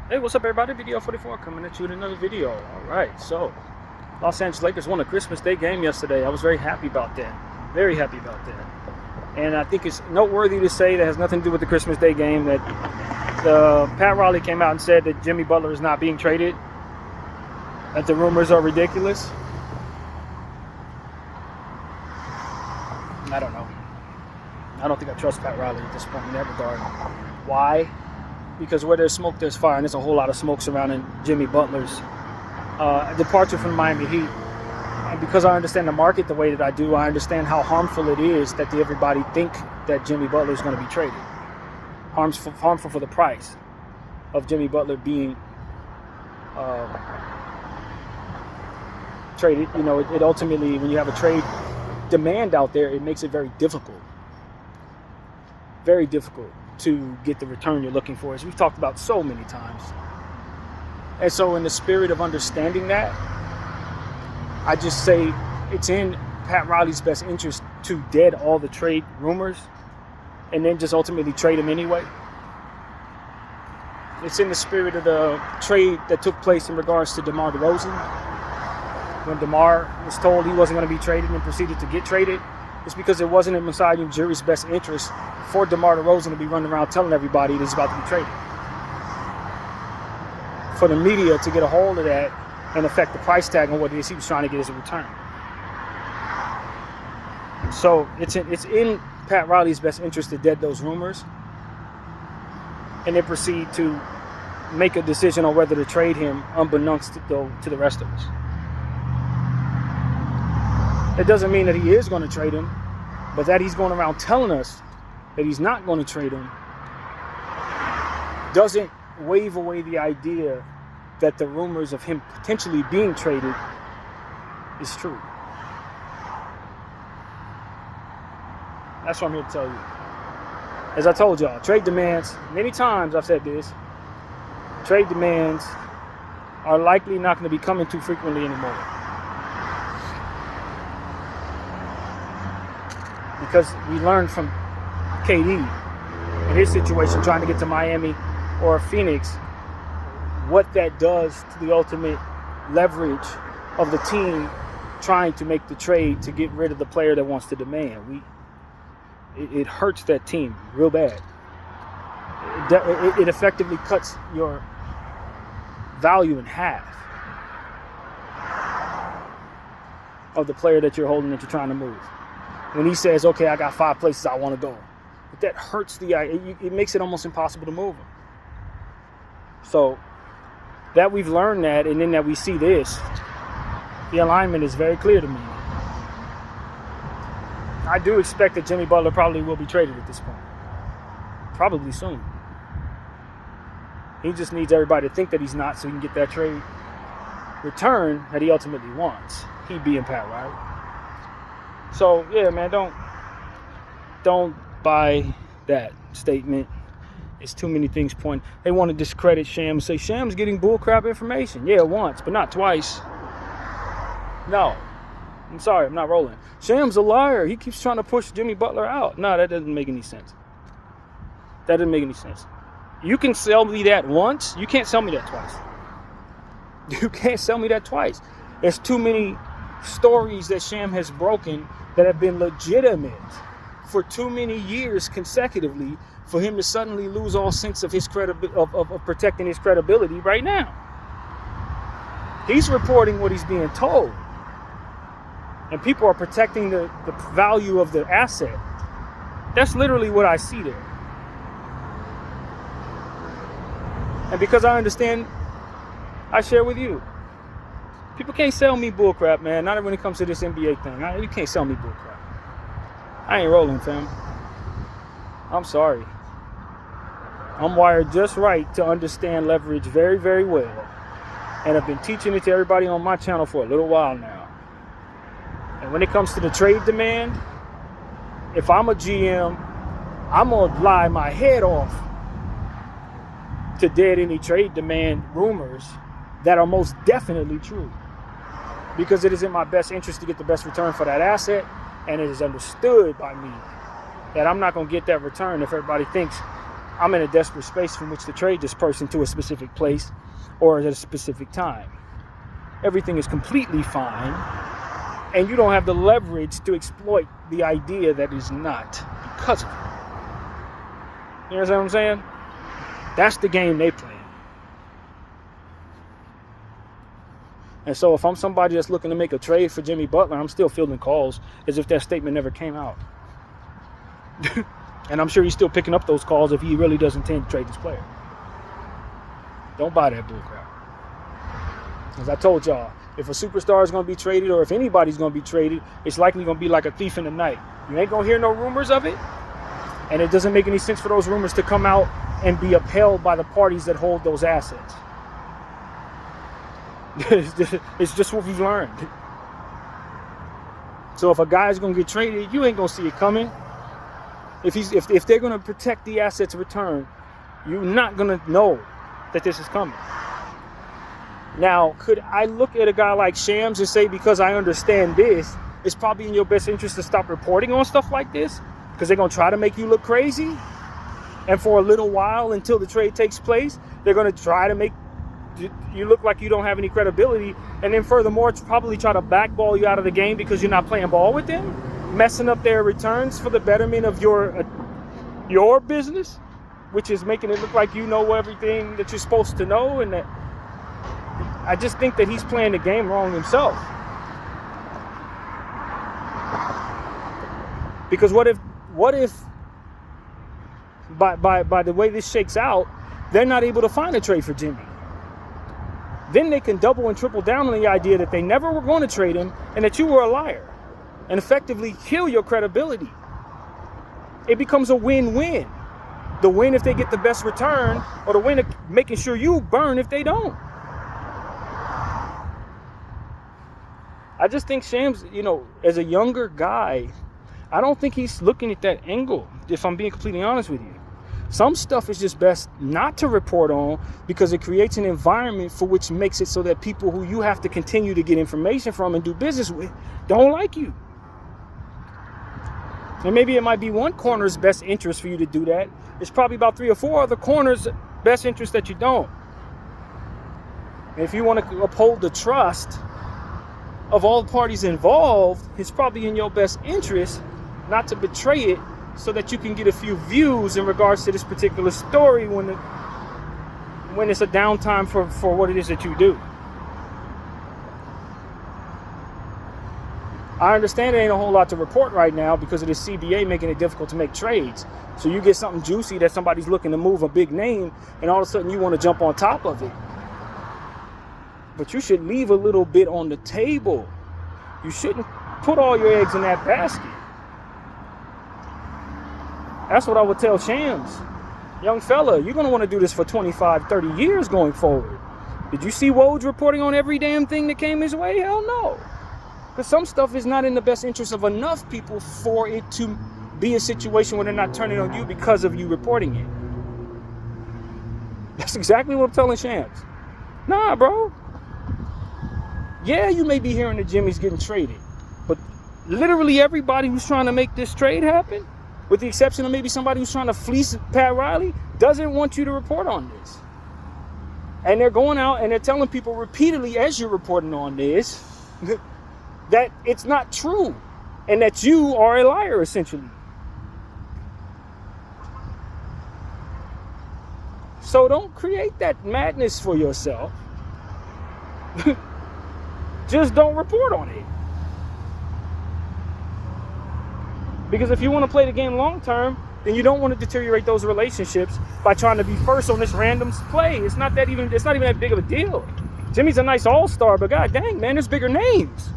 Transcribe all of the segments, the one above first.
Hey, what's up, everybody? Video 44 coming at you with another video. All right, so Los Angeles Lakers won a Christmas Day game yesterday. I was very happy about that. Very happy about that. And I think it's noteworthy to say that has nothing to do with the Christmas Day game that Pat Riley came out and said that Jimmy Butler is not being traded, that the rumors are ridiculous. I don't know. I don't think I trust Pat Riley at this point in that regard. Why? Because where there's smoke, there's fire, and there's a whole lot of smoke surrounding Jimmy Butler's departure from the Miami Heat. And because I understand the market the way that I do, I understand how harmful it is that everybody think that Jimmy Butler is going to be traded. Harmful for the price of Jimmy Butler being traded. You know, it ultimately, when you have a trade demand out there, it makes it very difficult to get the return you're looking for, as we've talked about so many times. And so in the spirit of understanding that, I just say it's in Pat Riley's best interest to dead all the trade rumors and then just ultimately trade him anyway. It's in the spirit of the trade that took place in regards to DeMar DeRozan. When DeMar was told he wasn't going to be traded and proceeded to get traded, it's because it wasn't in Masai Ujiri's best interest for DeMar DeRozan to be running around telling everybody that he's about to be traded. For the media to get a hold of that and affect the price tag on what it is he was trying to get as a return. So it's in Pat Riley's best interest to dead those rumors and then proceed to make a decision on whether to trade him unbeknownst to the rest of us. It doesn't mean that he is going to trade him, but that he's going around telling us that he's not going to trade him doesn't wave away the idea that the rumors of him potentially being traded is true. That's what I'm here to tell you. As I told y'all, trade demands, many times I've said this, trade demands are likely not going to be coming too frequently anymore. Because we learned from KD in his situation trying to get to Miami or Phoenix what that does to the ultimate leverage of the team trying to make the trade to get rid of the player that wants to demand. It hurts that team real bad. It effectively cuts your value in half of the player that you're holding that you're trying to move. When he says, okay, I got 5 places I want to go. But that hurts it makes it almost impossible to move him. So that we've learned that, and then that we see this, the alignment is very clear to me. I do expect that Jimmy Butler probably will be traded at this point. Probably soon. He just needs everybody to think that he's not so he can get that trade return that he ultimately wants. He being Pat Riley. So, yeah, man, don't buy that statement. It's too many things pointing. They want to discredit Sham and say Sham's getting bullcrap information. Yeah, once, but not twice. No. I'm sorry, I'm not rolling. Sham's a liar. He keeps trying to push Jimmy Butler out. No, that doesn't make any sense. That doesn't make any sense. You can sell me that once. You can't sell me that twice. You can't sell me that twice. There's too many stories that Sham has broken that have been legitimate for too many years consecutively for him to suddenly lose all sense of his of protecting his credibility right now. He's reporting what he's being told. And people are protecting the value of the asset. That's literally what I see there. And because I understand, I share with you. People can't sell me bullcrap, man. Not when it comes to this NBA thing. You can't sell me bullcrap. I ain't rolling, fam. I'm sorry. I'm wired just right to understand leverage very, very well. And I've been teaching it to everybody on my channel for a little while now. And when it comes to the trade demand, if I'm a GM, I'm going to lie my head off to dead any trade demand rumors that are most definitely true. Because it is in my best interest to get the best return for that asset, and it is understood by me that I'm not going to get that return if everybody thinks I'm in a desperate space from which to trade this person to a specific place or at a specific time. Everything is completely fine, and you don't have the leverage to exploit the idea that is not because of it. You understand what I'm saying? That's the game they play. And so if I'm somebody that's looking to make a trade for Jimmy Butler, I'm still fielding calls as if that statement never came out. And I'm sure he's still picking up those calls if he really does intend to trade this player. Don't buy that bullcrap. As I told y'all, if a superstar is going to be traded or if anybody's going to be traded, it's likely going to be like a thief in the night. You ain't going to hear no rumors of it. And it doesn't make any sense for those rumors to come out and be upheld by the parties that hold those assets. It's just what we've learned. So if a guy's going to get traded, you ain't going to see it coming. If they're going to protect the assets return, you're not going to know that this is coming. Now, could I look at a guy like Shams and say, because I understand this, it's probably in your best interest to stop reporting on stuff like this? Because they're going to try to make you look crazy? And for a little while, until the trade takes place, they're going to try to make you look like you don't have any credibility. And then furthermore, probably try to blackball you out of the game because you're not playing ball with them, messing up their returns for the betterment of your business, which is making it look like you know everything that you're supposed to know. And that I just think that he's playing the game wrong himself. Because what if by the way this shakes out, they're not able to find a trade for Jimmy? Then they can double and triple down on the idea that they never were going to trade him and that you were a liar and effectively kill your credibility. It becomes a win-win. The win if they get the best return, or the win of making sure you burn if they don't. I just think Shams, as a younger guy, I don't think he's looking at that angle, if I'm being completely honest with you. Some stuff is just best not to report on because it creates an environment for which makes it so that people who you have to continue to get information from and do business with don't like you. And maybe it might be one corner's best interest for you to do that. It's probably about 3 or 4 other corners' best interest that you don't. And if you want to uphold the trust of all parties involved, it's probably in your best interest not to betray it so that you can get a few views in regards to this particular story when it's a downtime for what it is that you do. I understand there ain't a whole lot to report right now because of the CBA making it difficult to make trades. So you get something juicy that somebody's looking to move a big name, and all of a sudden you want to jump on top of it. But you should leave a little bit on the table. You shouldn't put all your eggs in that basket. That's what I would tell Shams. Young fella, you're going to want to do this for 25, 30 years going forward. Did you see Woj reporting on every damn thing that came his way? Hell no. Because some stuff is not in the best interest of enough people for it to be a situation where they're not turning on you because of you reporting it. That's exactly what I'm telling Shams. Nah, bro. Yeah, you may be hearing that Jimmy's getting traded, but literally everybody who's trying to make this trade happen, with the exception of maybe somebody who's trying to fleece Pat Riley, doesn't want you to report on this. And they're going out and they're telling people repeatedly as you're reporting on this that it's not true and that you are a liar, essentially. So don't create that madness for yourself. Just don't report on it. Because if you want to play the game long term, then you don't want to deteriorate those relationships by trying to be first on this random play. It's not even that big of a deal. Jimmy's a nice all-star, but god dang, man, there's bigger names.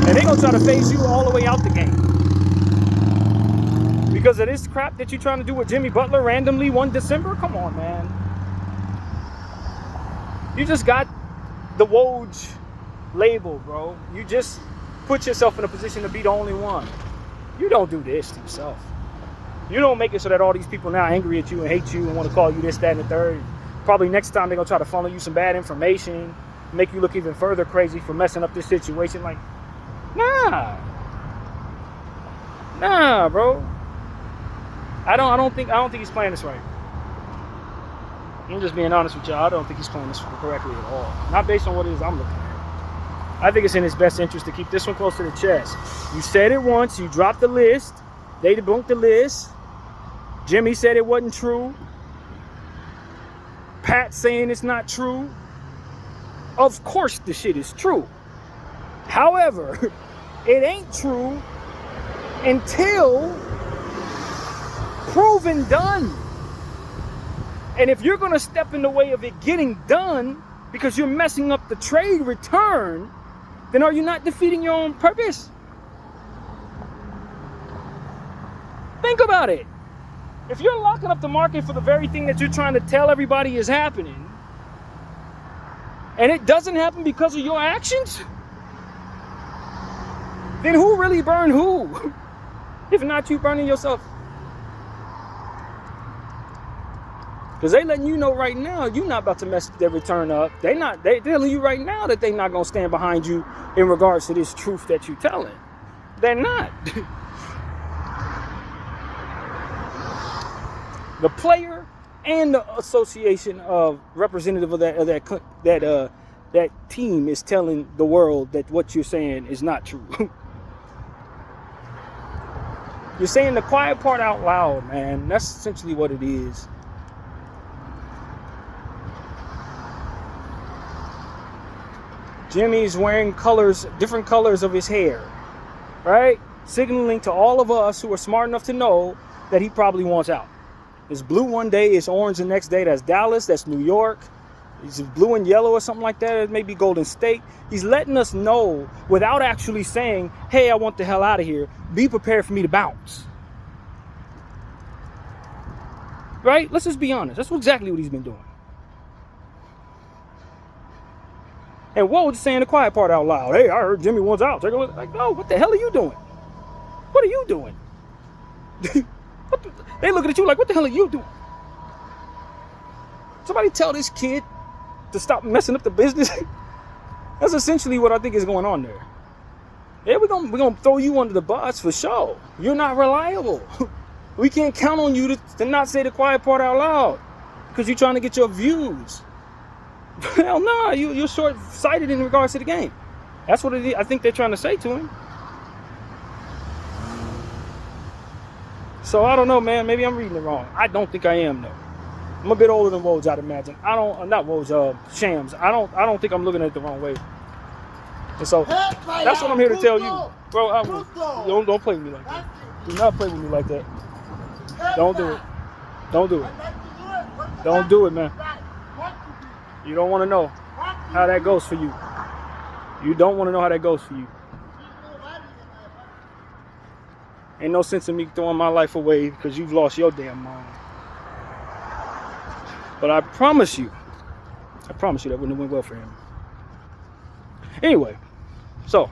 And they're gonna try to phase you all the way out the game. Because of this crap that you're trying to do with Jimmy Butler randomly 1 December? Come on, man. You just got the Woj label, bro. You just put yourself in a position to be the only one. You don't do this to yourself. You don't make it so that all these people now angry at you and hate you and want to call you this, that, and the third. Probably next time they're going to try to funnel you some bad information, make you look even further crazy for messing up this situation. Like, nah, bro. I don't think he's playing this right. I'm just being honest with y'all. I don't think he's playing this correctly at all. Not based on what it is I'm looking at. I think it's in his best interest to keep this one close to the chest. You said it once. You dropped the list. They debunked the list. Jimmy said it wasn't true. Pat saying it's not true. Of course the shit is true. However, it ain't true until proven done. And if you're going to step in the way of it getting done because you're messing up the trade return, then are you not defeating your own purpose? Think about it. If you're locking up the market for the very thing that you're trying to tell everybody is happening, and it doesn't happen because of your actions, then who really burned who? If not you burning yourself. Because they letting you know right now you're not about to mess their return up. They telling you right now that they're not going to stand behind you in regards to this truth that you're telling. They're not. The player and the association of representative of that team is telling the world that what you're saying is not true. You're saying the quiet part out loud, man. That's essentially what it is. Jimmy's wearing colors, different colors of his hair, right? Signaling to all of us who are smart enough to know that he probably wants out. It's blue one day, it's orange the next day. That's Dallas, that's New York. It's blue and yellow or something like that. It may be Golden State. He's letting us know without actually saying, hey, I want the hell out of here. Be prepared for me to bounce. Right? Let's just be honest. That's exactly what he's been doing. And Woj saying the quiet part out loud. Hey, I heard Jimmy wants out. Take a look. Like, no, what the hell are you doing? What are you doing? They looking at you like, what the hell are you doing? Somebody tell this kid to stop messing up the business. That's essentially what I think is going on there. Yeah, we're gonna throw you under the bus for sure. You're not reliable. We can't count on you to not say the quiet part out loud because you're trying to get your views. Hell no, you're short-sighted in regards to the game. That's what I think they're trying to say to him. So I don't know, man. Maybe I'm reading it wrong. I don't think I am, though. I'm a bit older than Woj, I'd imagine. Not Woj, Shams. I don't think I'm looking at it the wrong way. And so that's what I'm here to tell you, bro. Don't play with me like that. Do not play with me like that. Don't do it. Don't do it. Don't do it, man. You don't want to know how that goes for you. You don't want to know how that goes for you. Ain't no sense in me throwing my life away because you've lost your damn mind. But I promise you that wouldn't have went well for him. Anyway, so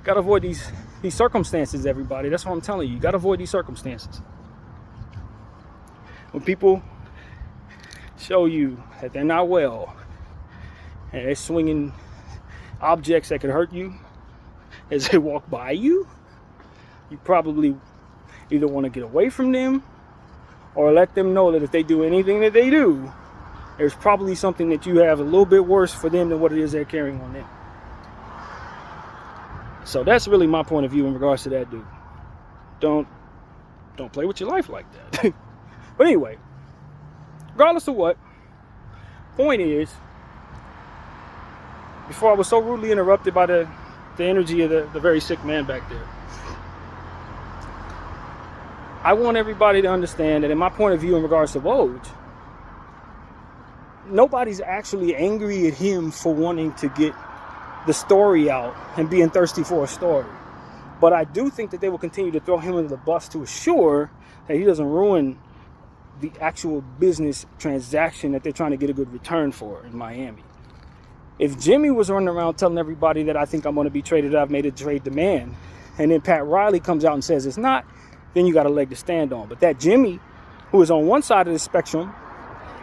gotta avoid these circumstances, everybody. That's what I'm telling you. You gotta avoid these circumstances. When people show you that they're not well and they're swinging objects that could hurt you as they walk by you, you probably either want to get away from them or let them know that if they do anything that they do, there's probably something that you have a little bit worse for them than what it is they're carrying on them. So that's really my point of view in regards to that dude. Don't play with your life like that. But anyway, regardless of what, point is, before I was so rudely interrupted by the energy of the very sick man back there, I want everybody to understand that in my point of view in regards to Woj, nobody's actually angry at him for wanting to get the story out and being thirsty for a story. But I do think that they will continue to throw him under the bus to assure that he doesn't ruin the actual business transaction that they're trying to get a good return for in Miami. If Jimmy was running around telling everybody that I think I'm going to be traded, I've made a trade demand, and then Pat Riley comes out and says it's not, then you got a leg to stand on. But that Jimmy, who is on one side of the spectrum,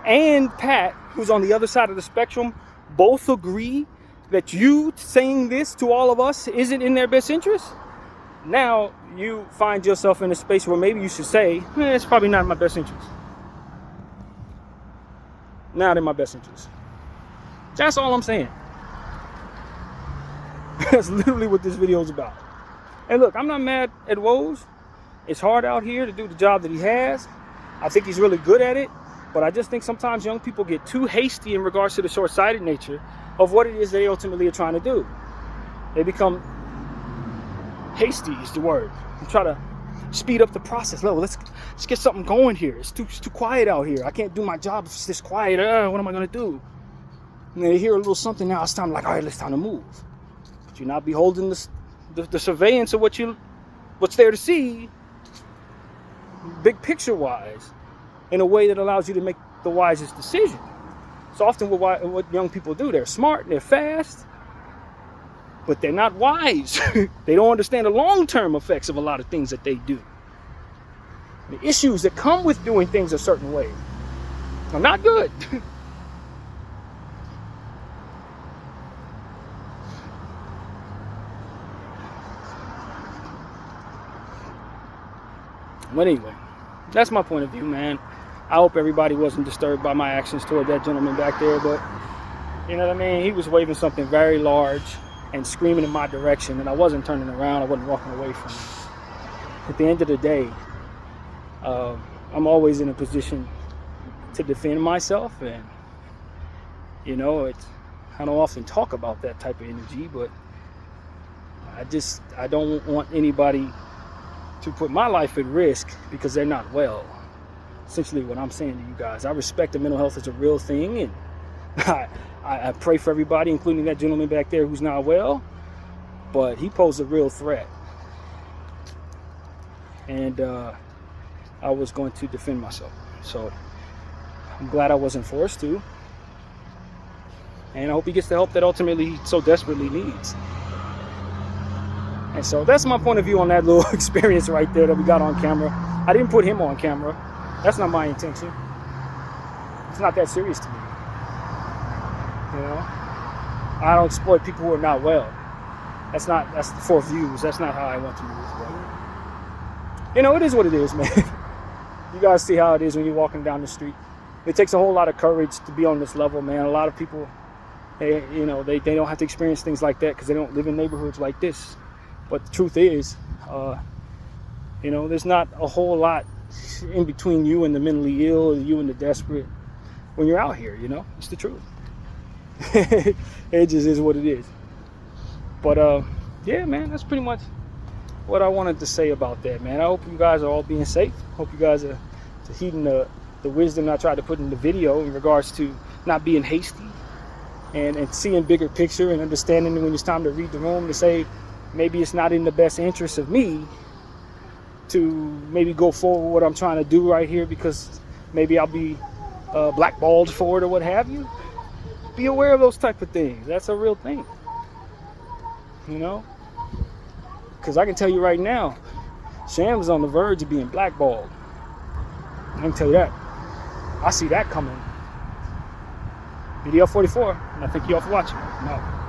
and Pat, who's on the other side of the spectrum, both agree that you saying this to all of us isn't in their best interest, now you find yourself in a space where maybe you should say, it's probably not in my best interest. Not in my best interest. That's all I'm saying. That's literally what this video is about. And look, I'm not mad at Woj. It's hard out here to do the job that he has. I think he's really good at it. But I just think sometimes young people get too hasty in regards to the short-sighted nature of what it is they ultimately are trying to do. They become hasty is the word. And try to speed up the process. Look, let's get something going here. It's too quiet out here. I can't do my job if it's this quiet. What am I going to do? And they hear a little something now. It's time, like, all right, it's time to move. But you're not beholding the surveillance of what's there to see, big picture-wise, in a way that allows you to make the wisest decision. So often what young people do, they're smart, they're fast, but they're not wise. They don't understand the long-term effects of a lot of things that they do. The issues that come with doing things a certain way are not good. But anyway, that's my point of view, man. I hope everybody wasn't disturbed by my actions toward that gentleman back there, but you know what I mean? He was waving something very large and screaming in my direction, and I wasn't turning around. I wasn't walking away from him. At the end of the day, I'm always in a position to defend myself, and you know, I don't often talk about that type of energy, but I don't want anybody to put my life at risk because they're not well. Essentially what I'm saying to you guys. I respect that mental health is a real thing, and I pray for everybody, including that gentleman back there who's not well, but he posed a real threat. And I was going to defend myself. So I'm glad I wasn't forced to. And I hope he gets the help that ultimately he so desperately needs. And so that's my point of view on that little experience right there that we got on camera. I didn't put him on camera. That's not my intention. It's not that serious to me. You know? I don't exploit people who are not well. That's for views. That's not how I want to move. But, you know, it is what it is, man. You guys see how it is when you're walking down the street. It takes a whole lot of courage to be on this level, man. A lot of people, they don't have to experience things like that because they don't live in neighborhoods like this. But the truth is, you know, there's not a whole lot in between you and the mentally ill, or you and the desperate, when you're out here, you know? It's the truth. It just is what it is. But, yeah, man, that's pretty much what I wanted to say about that, man. I hope you guys are all being safe. Hope you guys are heeding the wisdom I tried to put in the video in regards to not being hasty and seeing bigger picture and understanding when it's time to read the room, to say maybe it's not in the best interest of me to maybe go forward what I'm trying to do right here because maybe I'll be blackballed for it or what have you. Be aware of those type of things. That's a real thing. You know? Because I can tell you right now, Sham is on the verge of being blackballed. I can tell you that. I see that coming. Video 44, and I thank you all for watching. I'm out.